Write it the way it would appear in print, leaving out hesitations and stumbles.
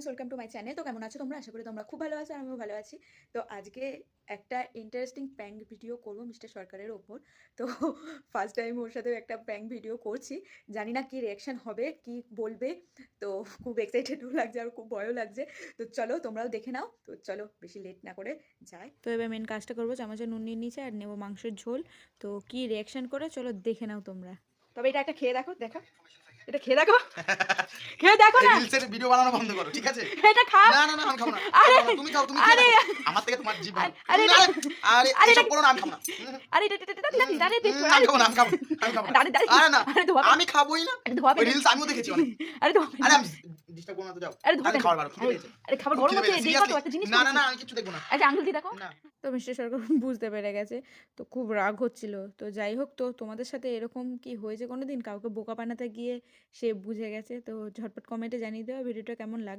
Friends, welcome to my channel. তো কেমন আছো তোমরা? আশা করি তোমরা খুব ভালো আছো আর আমিও ভালো আছি। তো আজকে একটা ইন্টারেস্টিং প্র্যাঙ্ক ভিডিও করবো মিস্টার সরকারের ওপর। তো ফার্স্ট টাইম ওর সাথেও একটা প্র্যাঙ্ক ভিডিও করছি। জানি না কি রিয়াকশন হবে, কি বলবে। তো খুব এক্সাইটেডও লাগছে আর খুব ভয়ও লাগছে। তো চলো তোমরাও দেখে নাও। তো চলো বেশি লেট না করে যাই। তো এবার মেন কাজটা করবো, চামচে নুন নিয়ে নিচে আর নেবো মাংসের ঝোল। তো কি রিয়াকশন করে চলো দেখে নাও তোমরা। তবে এটা একটা খেয়ে দেখো, দেখো এটা খেয়ে দেখো, খেয়ে দেখো এই না। রিলসের ভিডিও বানানো বন্ধ করো, ঠিক আছে? এটা খাও। না, না, না, আমি খাবো না। আরে, আমি খাবো না। তুমি খাও, তুমি খেয়ে আরে, দেখো। আমার থেকে তোমার জিভ ভালো। আরে এটা, আরে, আরে আরে এটা, এসব করো না, আমি খাবো না। আরে এটা দাঁড়িয়ে দেখো। আমি খাবো না, আমি খাবো না, আমি খাবো না। দাঁড়িয়ে আরে না, আরে ধোয়াবে, আমি খাবোই না। আরে ধোয়াবে ওই না। রিলস আমিও দেখেছি অনেক। আরে ধোয়াবে আরে না। আমি ডিস্টার্ব করো না তো যাও। আরে ধোয়াবে তাহলে না। খাবার বারো, খিদে আরে, পেয়েছে। আরে খাবার খুব গরম খিদে হচ্ছে, পেয়েছে, দেখো তো সিরিয়াসলি। একটা জিনিস না, না, করেছি। না, আমি কিচ্ছু দেখবো না। আচ্ছা আঙ্গুল দিয়ে দেখো। না। তো মিস্টার সরকার বুঝতে পেরে গেছে। তো খুব রাগ হচ্ছিল। তো যাই হোক, তো তোমাদের সাথে এরকম কি হয়েছে কোনোদিন? কাউকে বোকা বানাতে গিয়ে সে বুঝে গেছে? তো ঝটপট কমেন্টে জানিয়ে দেওয়া ভিডিওটা কেমন লাগে।